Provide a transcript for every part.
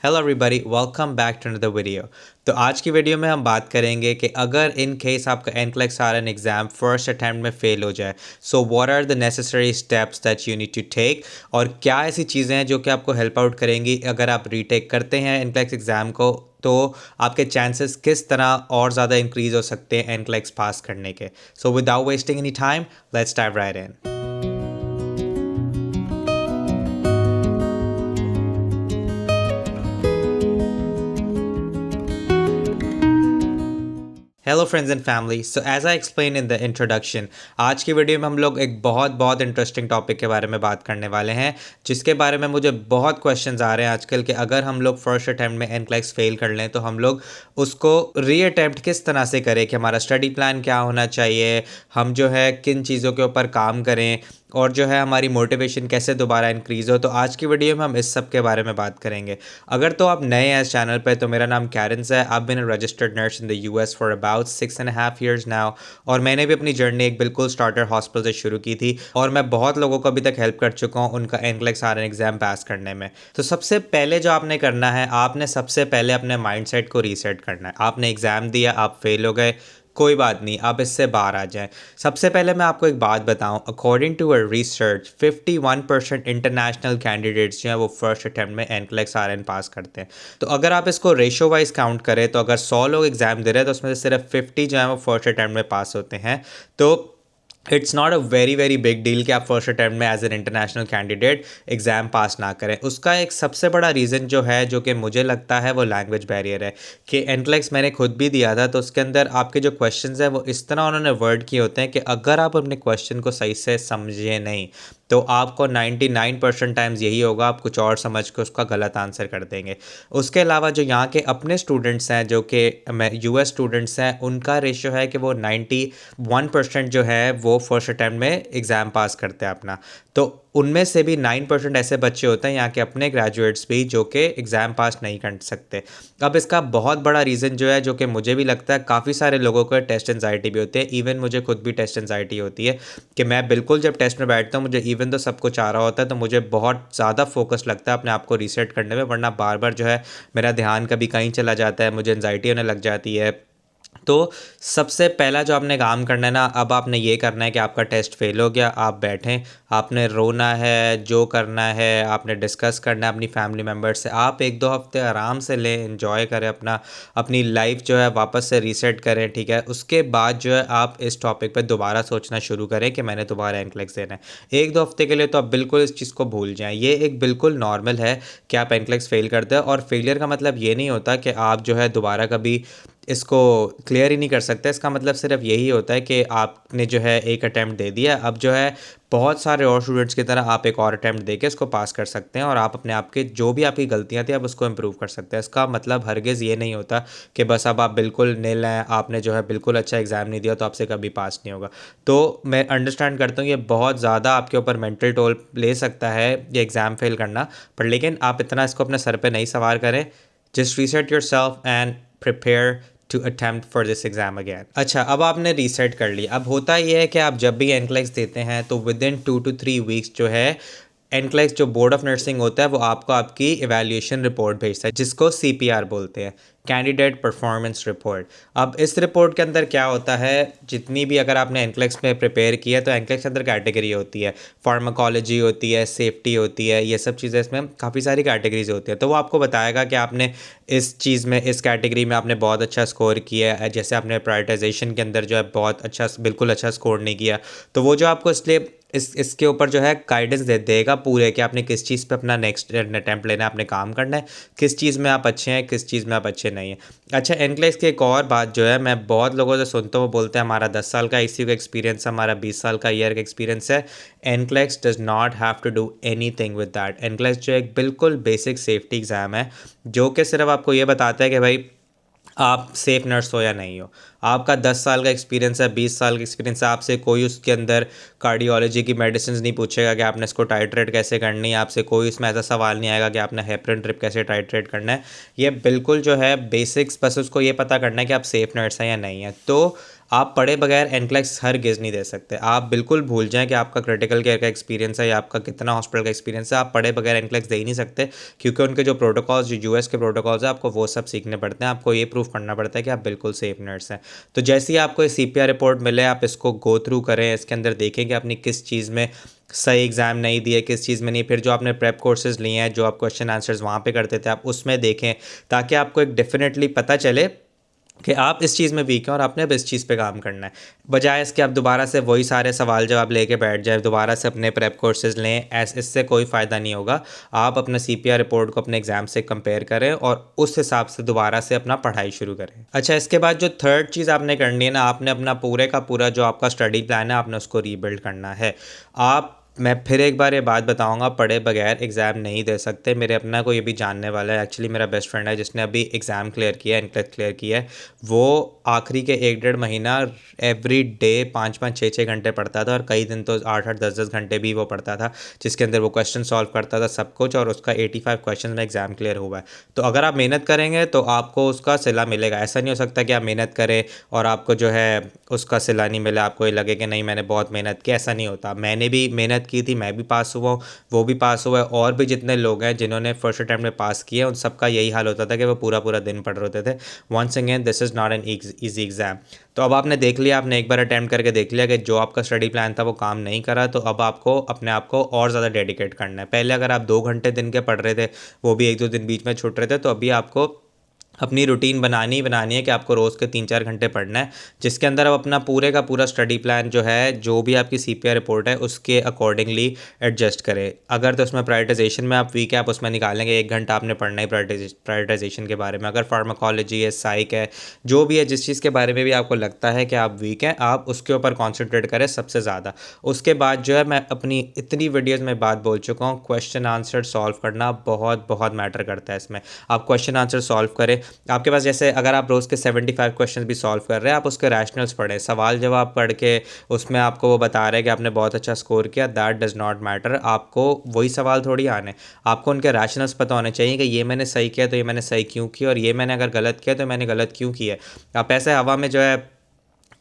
Hello everybody, welcome back to another video. तो आज की वीडियो में हम बात करेंगे कि अगर इन केस आपका NCLEX RN exam first attempt में फेल हो जाए, so what are the necessary steps that you need to take, और क्या ऐसी चीज़ें हैं जो कि आपको हेल्प आउट करेंगी अगर आप रीटेक करते हैं NCLEX एग्ज़ाम को, तो आपके चांसेस किस तरह और ज़्यादा इंक्रीज़ हो सकते हैं NCLEX पास करने के। So without wasting any time, let's dive right in. Hello friends and family, so as I explain in the introduction, आज की वीडियो में हम लोग एक बहुत इंटरेस्टिंग टॉपिक के बारे में बात करने वाले हैं, जिसके बारे में मुझे बहुत क्वेश्चंस आ रहे हैं आजकल कि अगर हम लोग फर्स्ट अटैम्प्ट में NCLEX फेल कर लें तो हम लोग उसको री अटैम्प्ट किस तरह से करें, कि हमारा स्टडी प्लान क्या होना चाहिए, हम जो है किन चीज़ों के ऊपर काम करें, और जो है हमारी मोटिवेशन कैसे दोबारा इंक्रीज़ हो। तो आज की वीडियो में हम इस सब के बारे में बात करेंगे। अगर तो आप नए हैं इस चैनल पे, तो मेरा नाम कैरेंस है। I been a registered nurse in the US for about 6.5 years now, और मैंने भी अपनी जर्नी एक बिल्कुल स्टार्टर हॉस्पिटल से शुरू की थी, और मैं बहुत लोगों को अभी तक हेल्प कर चुका हूँ उनका NCLEX RN एग्ज़ाम पास करने में। तो सबसे पहले जो आपने करना है, आपने सबसे पहले अपने माइंडसेट को रीसेट करना है। आपने एग्ज़ाम दिया, आप फेल हो गए, कोई बात नहीं, आप इससे बाहर आ जाएं। सबसे पहले मैं आपको एक बात बताऊं, according to a research 51% international candidates जो हैं वो फर्स्ट अटैम्प्ट में NCLEX RN पास करते हैं। तो अगर आप इसको रेशो वाइज काउंट करें, तो अगर 100 लोग एग्जाम दे रहे हैं तो उसमें से सिर्फ 50 जो है वो फर्स्ट अटैम्प्ट में पास होते हैं। तो it's not a very big deal कि आप फर्स्ट अटैम्प्ट में as an international candidate exam पास ना करें। उसका एक सबसे बड़ा रीज़न जो है, जो कि मुझे लगता है, वो लैंग्वेज बैरियर है। कि NCLEX मैंने खुद भी दिया था, तो उसके अंदर आपके जो क्वेश्चंस हैं वो इस तरह उन्होंने वर्ड किए होते हैं कि अगर आप अपने क्वेश्चन को सही से समझे नहीं, तो आपको 99% टाइम्स यही होगा, आप कुछ और समझ के उसका गलत आंसर कर देंगे। उसके अलावा जो यहाँ के अपने स्टूडेंट्स हैं, जो कि US स्टूडेंट्स हैं, उनका रेशियो है कि वो 91% जो है वो फर्स्ट अटैम्प्ट में एग्ज़ाम पास करते हैं अपना। तो उनमें से भी 9% ऐसे बच्चे होते हैं यहाँ के अपने ग्रेजुएट्स भी, जो कि एग्ज़ाम पास नहीं कर सकते। अब इसका बहुत बड़ा रीज़न जो है, जो कि मुझे भी लगता है काफ़ी सारे लोगों को टेस्ट एंजाइटी भी होती है, इवन मुझे खुद भी टेस्ट एंजाइटी होती है, कि मैं बिल्कुल जब टेस्ट में बैठता हूँ, मुझे इवन तो सब कुछ आ रहा होता है, तो मुझे बहुत ज़्यादा फोकस लगता है अपने आप को रीसेट करने में, वरना बार बार जो है मेरा ध्यान कभी कहीं चला जाता है, मुझे एंजाइटी होने लग जाती है। तो सबसे पहला जो आपने काम करना है ना, अब आपने ये करना है कि आपका टेस्ट फेल हो गया, आप बैठें, आपने रोना है, जो करना है आपने डिस्कस करना है अपनी फैमिली मेम्बर से। आप 1-2 हफ्ते आराम से लें, एंजॉय करें अपनी लाइफ जो है वापस से रीसेट करें, ठीक है। उसके बाद जो है आप इस टॉपिक पे दोबारा सोचना शुरू करें कि मैंने दोबारा NCLEX देना है। 1-2 हफ्ते के लिए तो आप बिल्कुल इस चीज़ को भूल जाएँ। ये एक बिल्कुल नॉर्मल है कि आप NCLEX फेल करते हैं, और फेलियर का मतलब ये नहीं होता कि आप जो है दोबारा कभी इसको क्लियर ही नहीं कर सकते। इसका मतलब सिर्फ यही होता है कि आपने जो है एक अटैम्प्ट दे दिया, अब जो है बहुत सारे और स्टूडेंट्स की तरह आप एक और अटैम्प्ट देके इसको पास कर सकते हैं, और आप अपने आप के जो भी आपकी गलतियां थी आप उसको इम्प्रूव कर सकते हैं। इसका मतलब हरगिज़ ये नहीं होता कि बस अब आप बिल्कुल निल हैं, आपने जो है बिल्कुल अच्छा एग्ज़ाम नहीं दिया तो आपसे कभी पास नहीं होगा। तो मैं अंडरस्टैंड करता हूँ ये बहुत ज़्यादा आपके ऊपर मेंटल टोल ले सकता है ये एग्ज़ाम फेल करना, पर लेकिन आप इतना इसको अपने सर पर नहीं सवार करें। Just reset yourself and prepare to attempt for this exam again. अच्छा, अब आपने रीसेट कर लिया। अब होता ये है कि आप जब भी NCLEX देते हैं तो विद इन 2 to 3 weeks जो है NCLEX जो बोर्ड ऑफ नर्सिंग होता है वो आपको आपकी इवैल्यूएशन रिपोर्ट भेजता है, जिसको CPR बोलते हैं, कैंडिडेट परफॉर्मेंस रिपोर्ट। अब इस रिपोर्ट के अंदर क्या होता है, जितनी भी अगर आपने NCLEX में प्रिपेयर किया, तो NCLEX के अंदर कैटेगरी होती है, फार्माकोलॉजी होती है, सेफ्टी होती है, ये सब चीज़ें, इसमें काफ़ी सारी कैटेगरीज होती है। तो वो आपको बताएगा कि आपने इस चीज़ में, इस कैटेगरी में आपने बहुत अच्छा स्कोर किया है, जैसे आपने प्रायोरिटाइजेशन के अंदर जो है बहुत अच्छा, बिल्कुल अच्छा स्कोर नहीं किया, तो वो जो आपको इसलिए इसके ऊपर जो है गाइडेंस दे देगा पूरे, कि आपने किस चीज़ पे अपना नेक्स्ट अटैम्प्ट लेना है, आपने काम करना है, किस चीज़ में आप अच्छे हैं, किस चीज़ में आप अच्छे नहीं हैं। अच्छा, NCLEX की एक और बात जो है, मैं बहुत लोगों से सुनता हूँ, वो बोलते हैं हमारा 10 साल का ICU का एक्सपीरियंस है, हमारा 20 साल का ईयर का एक्सपीरियंस है। NCLEX does not have to do anything with that. NCLEX जो एक बिल्कुल बेसिक सेफ्टी एग्ज़ाम है, जो कि सिर्फ आपको ये बताता है कि भाई आप सेफ नर्स हो या नहीं हो। आपका 10 साल का एक्सपीरियंस है, 20 साल का एक्सपीरियंस है, आपसे कोई उसके अंदर कार्डियोलॉजी की मेडिसिन नहीं पूछेगा कि आपने इसको टाइट्रेट कैसे करनी है, आपसे कोई इसमें ऐसा सवाल नहीं आएगा कि आपने हेपरिन ड्रिप कैसे टाइट्रेट करना है। ये बिल्कुल जो है बेसिक्स, बस उसको ये पता करना है कि आप सेफ नर्स हैं या नहीं है। तो आप पढ़े बगैर एनक्लेक्स हरगिज़ नहीं दे सकते। आप बिल्कुल भूल जाएँ कि आपका क्रिटिकल केयर का एक्सपीरियंस है या आपका कितना हॉस्पिटल का एक्सपीरियंस है, आप पढ़े बगैर एनक्लेक्स दे ही नहीं सकते, क्योंकि उनके जो प्रोटोकॉल्स, जो यूएस के प्रोटोकॉल्स हैं, आपको वो सब सीखने पड़ते हैं। आपको ये प्रूफ करना पड़ता है कि आप बिल्कुल सेफ नर्स हैं। तो जैसे ही आपको ये सीपीआर रिपोर्ट मिले, आप इसको गो थ्रू करें, इसके अंदर देखें कि आपने किस चीज़ में सही एग्ज़ाम नहीं दिए, किस चीज़ में नहीं। फिर जो आपने प्रेप कोर्सेज़ लिए हैं, जो आप क्वेश्चन आंसर्स वहाँ पे करते थे, आप उसमें देखें, ताकि आपको एक डेफिनेटली पता चले कि आप इस चीज़ में वीक हैं और आपने अब इस चीज़ पे काम करना है। बजाय इसके आप दोबारा से वही सारे सवाल जवाब लेके बैठ जाए, दोबारा से अपने प्रेप कोर्सेज़ लें, इससे कोई फ़ायदा नहीं होगा। आप अपना सीपीआर रिपोर्ट को अपने एग्ज़ाम से कंपेयर करें और उस हिसाब से दोबारा से अपना पढ़ाई शुरू करें। अच्छा, इसके बाद जो थर्ड चीज़ आपने करनी है ना, आपने अपना पूरे का पूरा जो आपका स्टडी प्लान है, आपने उसको रीबिल्ड करना है। मैं फिर एक बार ये बात बताऊंगा, पढ़े बगैर एग्ज़ाम नहीं दे सकते। मेरे अपना कोई अभी जानने वाला है, एक्चुअली मेरा बेस्ट फ्रेंड है, जिसने अभी एग्ज़ाम क्लियर किया है, एनक्लेक्स क्लियर किया है। वो आखिरी के 1-1.5 महीना एवरी डे 5-5, 6-6 घंटे पढ़ता था, और कई दिन तो 8-8, 10-10 घंटे भी वो पढ़ता था, जिसके अंदर वो क्वेश्चन सॉल्व करता था सब कुछ, और उसका 85 क्वेश्चन में एग्ज़ाम क्लियर हुआ है। तो अगर आप मेहनत करेंगे तो आपको उसका सिला मिलेगा। ऐसा नहीं हो सकता कि आप मेहनत करें और आपको जो है उसका सिला नहीं मिला, आपको ये लगे कि नहीं मैंने बहुत मेहनत की। ऐसा नहीं होता। मैंने भी मेहनत की थी, मैं भी पास हुआ हूँ, वो भी पास हुआ है, और भी जितने लोग हैं जिन्होंने फर्स्ट अटैम्प्ट में पास किए, उन सबका यही हाल होता था कि वो पूरा पूरा दिन पढ़ रहे थे। Once again, this is not an easy exam. तो अब आपने देख लिया, आपने एक बार अटैम्प्ट करके देख लिया कि जो आपका स्टडी प्लान था वो काम नहीं करा, तो अब आपको अपने आप को और ज़्यादा डेडिकेट करना है। पहले अगर आप 2 घंटे दिन के पढ़ रहे थे, वो भी 1-2 दिन बीच में छूट रहे थे, तो अभी आपको अपनी रूटीन बनानी ही बनानी है कि आपको रोज़ के 3-4 घंटे पढ़ना है, जिसके अंदर आप अपना पूरे का पूरा स्टडी प्लान जो है, जो भी आपकी सीपीआर रिपोर्ट है, उसके अकॉर्डिंगली एडजस्ट करें। अगर तो उसमें प्रायोरिटाइजेशन में आप वीक है, आप उसमें निकालेंगे 1 घंटा आपने पढ़ना ही प्रायोरिटाइजेशन के बारे में। अगर फार्माकोलॉजी है, साइक है, जो भी है, जिस चीज़ के बारे में भी आपको लगता है कि आप वीक हैं, आप उसके ऊपर कॉन्सेंट्रेट करें सबसे ज़्यादा। उसके बाद जो है, मैं अपनी इतनी वीडियोज़ में बात बोल चुका हूँ, क्वेश्चन आंसर सॉल्व करना बहुत बहुत मैटर करता है इसमें। आप क्वेश्चन आंसर सॉल्व करें। आपके पास जैसे अगर आप रोज़ के 75 क्वेश्चन भी सॉल्व कर रहे हैं, आप उसके रैशनल्स पढ़ें। सवाल जवाब पढ़ के उसमें आपको वो बता रहे हैं कि आपने बहुत अच्छा स्कोर किया, दैट डज़ नॉट मैटर। आपको वही सवाल थोड़ी आने, आपको उनके रैशनल्स पता होने चाहिए कि ये मैंने सही किया तो ये मैंने सही क्यों किया, और ये मैंने अगर गलत किया तो मैंने गलत क्यों किया। आप ऐसे हवा में जो है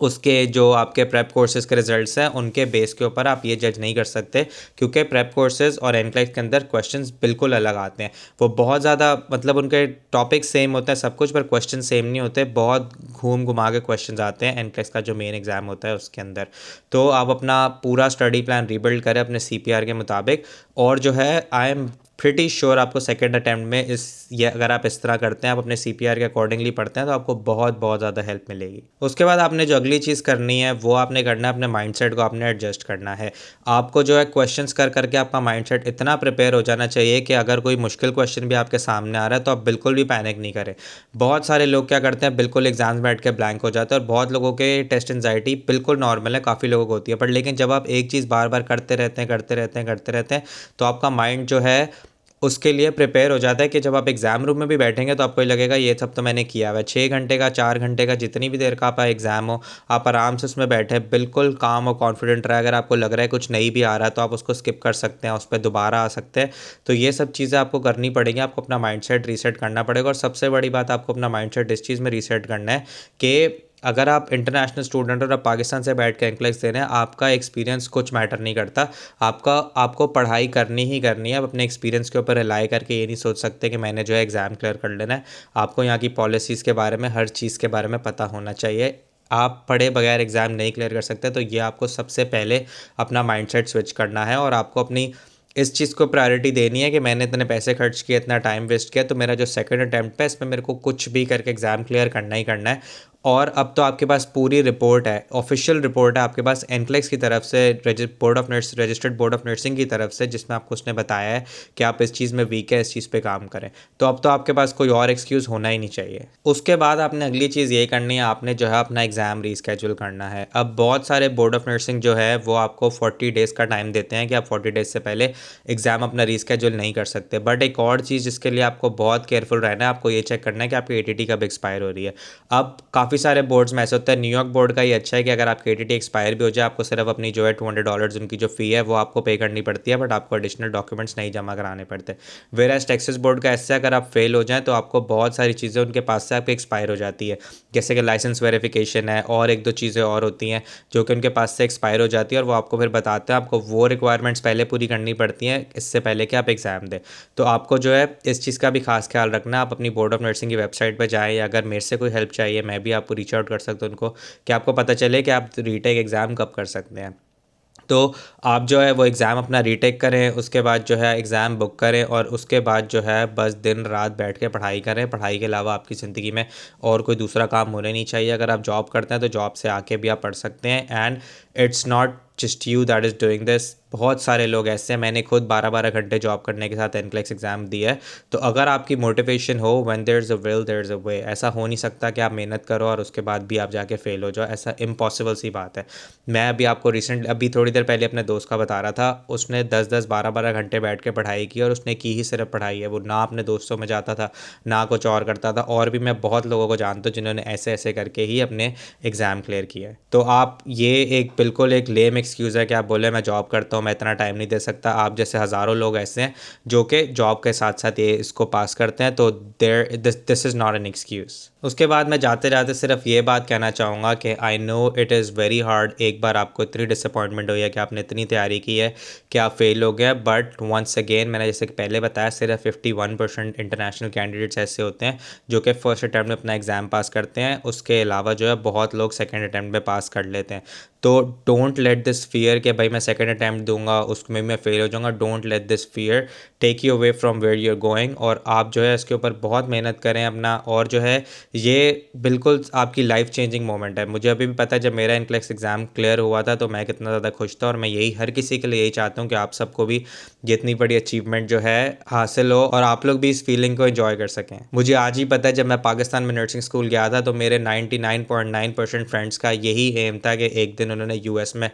उसके जो आपके प्रेप कोर्सेज़ के रिजल्ट्स हैं, उनके बेस के ऊपर आप ये जज नहीं कर सकते, क्योंकि प्रेप कोर्सेज़ और एनक्लेक्स के अंदर क्वेश्चंस बिल्कुल अलग आते हैं। वो बहुत ज़्यादा, मतलब उनके टॉपिक सेम होते हैं सब कुछ, पर क्वेश्चन सेम नहीं होते। बहुत घूम घुमा के क्वेश्चन आते हैं एनक्लेक्स का जो मेन एग्ज़ाम होता है उसके अंदर। तो आप अपना पूरा स्टडी प्लान रीबिल्ड करें अपने सीपीआर के मुताबिक, और जो है आई एम प्रिटी श्योर आपको सेकेंड अटैम्प्ट में ये अगर आप इस तरह करते हैं, आप अपने सीपीआर के अकॉर्डिंगली पढ़ते हैं, तो आपको बहुत बहुत ज़्यादा हेल्प मिलेगी। उसके बाद आपने जो अगली चीज़ करनी है, वो आपने करना है, अपने माइंडसेट को आपने एडजस्ट करना है। आपको जो है क्वेश्चंस कर करके आपका माइंडसेट इतना प्रिपेयर हो जाना चाहिए कि अगर कोई मुश्किल क्वेश्चन भी आपके सामने आ रहा है, तो आप बिल्कुल भी पैनिक नहीं करें। बहुत सारे लोग क्या करते हैं, बिल्कुल एग्जाम में बैठ के ब्लैंक हो जाते हैं, और बहुत लोगों के टेस्ट एंजाइटी बिल्कुल नॉर्मल है, काफ़ी लोगों को होती है। पर लेकिन जब आप एक चीज़ बार बार करते रहते हैं, तो आपका माइंड जो है उसके लिए प्रिपेयर हो जाता है कि जब आप एग्ज़ाम रूम में भी बैठेंगे, तो आपको लगेगा ये सब तो मैंने किया हुआ है। 6 घंटे का, 4 घंटे का, जितनी भी देर का आपका एग्ज़ाम हो, आप आराम से उसमें बैठे बिल्कुल काम और कॉन्फिडेंट रहे। अगर आपको लग रहा है कुछ नहीं भी आ रहा है, तो आप उसको स्किप कर सकते हैं, उस पर दोबारा आ सकते हैं। तो ये सब चीज़ें आपको करनी पड़ेंगी, आपको अपना माइंडसेट रीसेट करना पड़ेगा। और सबसे बड़ी बात, आपको अपना माइंडसेट इस चीज़ में रीसेट करना है कि अगर आप इंटरनेशनल स्टूडेंट और आप पाकिस्तान से बैठ के एनक्लेक्स दे रहे हैं, आपका एक्सपीरियंस कुछ मैटर नहीं करता। आपको पढ़ाई करनी ही करनी है। आप अपने एक्सपीरियंस के ऊपर रिलाई करके ये नहीं सोच सकते कि मैंने जो है एग्ज़ाम क्लियर कर लेना है। आपको यहाँ की पॉलिसीज़ के बारे में, हर चीज़ के बारे में पता होना चाहिए। आप पढ़े बगैर एग्ज़ाम नहीं क्लियर कर सकते। तो ये आपको सबसे पहले अपना माइंडसेट स्विच करना है, और आपको अपनी इस चीज़ को प्रायोरिटी देनी है कि मैंने इतने पैसे खर्च किए, इतना टाइम वेस्ट किया, तो मेरा जो सेकंड अटैम्प्ट है, इसमें मेरे को कुछ भी करके एग्ज़ाम क्लियर करना ही करना है। और अब तो आपके पास पूरी रिपोर्ट है, ऑफिशियल रिपोर्ट है आपके पास एनक्लेक्स की तरफ से, रजिस्टर्ड बोर्ड ऑफ नर्सिंग की तरफ से, जिसमें आपको उसने बताया है कि आप इस चीज़ में वीक है, इस चीज़ पे काम करें। तो अब तो आपके पास कोई और एक्सक्यूज़ होना ही नहीं चाहिए। उसके बाद आपने अगली चीज़ ये करनी है, आपने जो है अपना एग्ज़ाम रीस्केड्यूल करना है। अब बहुत सारे बोर्ड ऑफ नर्सिंग जो है वो आपको 40 डेज़ का टाइम देते हैं कि आप 40 डेज़ से पहले एग्ज़ाम अपना रीस्केड्यूल नहीं कर सकते। बट एक और चीज़ जिसके लिए आपको बहुत केयरफुल रहना है, आपको ये चेक करना है कि आपकी एटीटी कब एक्सपायर हो रही है। अब काफ़ी काफ़ी सारे बोर्ड्स में ऐसा होता है। न्यूयॉर्क बोर्ड का ये अच्छा है कि अगर आपकी ATT एक्सपायर भी हो जाए, आपको सिर्फ अपनी जो है $200 उनकी जो फ़ी है वो आपको पे करनी पड़ती है, बट आपको एडिशनल डॉक्यूमेंट्स नहीं जमा कराने पड़ते। वेयर एज टेक्सास बोर्ड का ऐसा है, अगर आप फेल हो जाएँ तो आपको बहुत सारी चीज़ें उनके पास से आपकी एक्सपायर हो जाती है, जैसे कि लाइसेंस वेरिफिकेशन है और एक दो चीज़ें और होती हैं जो कि उनके पास से एक्सपायर हो जाती है, और वो आपको फिर बताते हैं आपको वो रिक्वायरमेंट्स पहले पूरी करनी पड़ती हैं इससे पहले कि आप एग्ज़ाम दें। तो आपको जो है इस चीज़ का भी खास ख्याल रखना। आप अपनी बोर्ड ऑफ नर्सिंग की वेबसाइट पर जाएँ, या अगर मेरे से कोई हेल्प चाहिए मैं भी आपको रीच आउट कर सकता हूँ उनको, कि आपको पता चले कि आप रीटेक एग्ज़ाम कब कर सकते हैं। तो आप जो है वो एग्ज़ाम अपना रीटेक करें, उसके बाद जो है एग्ज़ाम बुक करें, और उसके बाद जो है बस दिन रात बैठ के पढ़ाई करें। पढ़ाई के अलावा आपकी ज़िंदगी में और कोई दूसरा काम होने नहीं चाहिए। अगर आप जॉब करते हैं तो जॉब से आके भी आप पढ़ सकते हैं, and it's not just you that is doing this. बहुत सारे लोग ऐसे हैं, मैंने खुद 12-12 घंटे जॉब करने के साथ NCLEX एग्ज़ाम दिया है। तो अगर आपकी मोटिवेशन हो, when there is a will there is a way, ऐसा हो नहीं सकता कि आप मेहनत करो और उसके बाद भी आप जाके फेल हो जाओ, ऐसा इम्पॉसिबल सी बात है। मैं अभी आपको अभी थोड़ी देर पहले अपने दोस्त का बता रहा था, उसने 10-10 12-12 घंटे बैठ के पढ़ाई की, और उसने की ही सिर्फ पढ़ाई है। वो ना अपने दोस्तों में जाता था, ना कुछ और करता था। और भी मैं बहुत लोगों को जानता हूँ जिन्होंने ऐसे ऐसे करके ही अपने एग्ज़ाम क्लियर किया है। तो आप ये एक बिल्कुल एक लेम एक्सक्यूज़ है कि आप बोले मैं जॉब करता हूँ, मैं इतना टाइम नहीं दे सकता। आप जैसे हज़ारों लोग ऐसे हैं जो कि जॉब के साथ साथ ये इसको पास करते हैं, तो this is not an excuse. उसके बाद मैं जाते जाते सिर्फ ये बात कहना चाहूँगा कि I know it is very hard. एक बार आपको इतनी डिसअपॉइंटमेंट हुई है कि आपने इतनी तैयारी की है कि आप फेल हो गए, बट वंस अगेन मैंने जैसे कि पहले बताया, सिर्फ 51% इंटरनेशनल कैंडिडेट्स ऐसे होते हैं जो कि फर्स्ट अटैम्प्ट में अपना एग्ज़ाम पास करते हैं। उसके अलावा जो है बहुत लोग सेकेंड अटैम्प्ट में पास कर लेते हैं। तो डोंट लेट दिस फियर कि भाई मैं सेकेंड अटैम्प्ट दूंगा उसमें मैं फेल हो जाऊंगा। Don't let this fear take you away from where you are going, और आप जो है इसके ऊपर बहुत मेहनत करें अपना। और जो है ये बिल्कुल आपकी लाइफ चेंजिंग मोमेंट है। मुझे अभी भी पता है जब मेरा NCLEX एग्ज़ाम क्लियर हुआ था तो मैं कितना ज़्यादा खुश था, और मैं यही हर किसी के लिए यही चाहता हूँ कि आप सबको भी जितनी बड़ी अचीवमेंट जो है हासिल हो, और आप लोग भी इस फीलिंग को एंजॉय कर सकें। मुझे आज ही पता है जब मैं पाकिस्तान में नर्सिंग स्कूल गया था तो मेरे 99.9% फ्रेंड्स का यही एम था कि एक दिन उन्होंने US में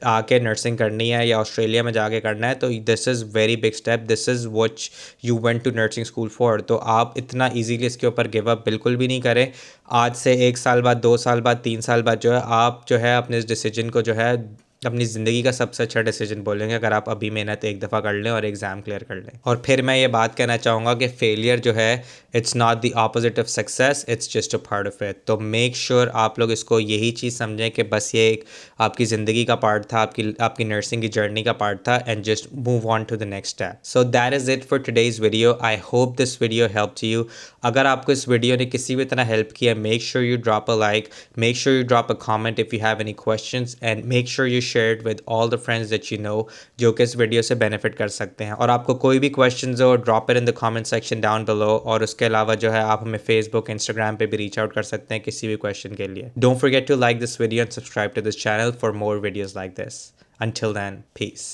आके नर्सिंग करनी है या ऑस्ट्रेलिया में जाके करना है। तो this is very big step, this is what you went to nursing school for. तो आप इतना ईजीली इसके ऊपर गिव अप बिल्कुल भी नहीं करें। आज से 1 साल बाद, 2 साल बाद, 3 साल बाद जो है आप जो है अपने इस डिसीजन को जो है अपनी ज़िंदगी का सबसे अच्छा डिसीजन बोलेंगे, अगर आप अभी मेहनत एक दफ़ा कर लें और एग्ज़ाम क्लियर कर लें। और फिर मैं ये बात कहना चाहूँगा कि फेलियर जो है it's not the opposite of success, it's just a part of it. तो मेक श्योर आप लोग इसको यही चीज़ समझें कि बस ये एक आपकी ज़िंदगी का पार्ट था, आपकी नर्सिंग की जर्नी का पार्ट था, and just move on to the next step. So that is it for today's video. I hope this video helped you. अगर आपको इस वीडियो ने किसी भी तरह हेल्प किया, make sure you drop a like, make sure you drop a comment if you have any questions, and make sure you share it with all the friends that you know जो कि इस video से benefit कर सकते हैं। और आपको कोई भी क्वेश्चंस हो, drop it in the comment section down below. और उसके अलावा जो है आप हमें फेसबुक, इंस्टाग्राम पे भी रीच आउट कर सकते हैं किसी भी क्वेश्चन के लिए। Don't forget to like this video and subscribe to this channel for more videos like this. Until then, peace.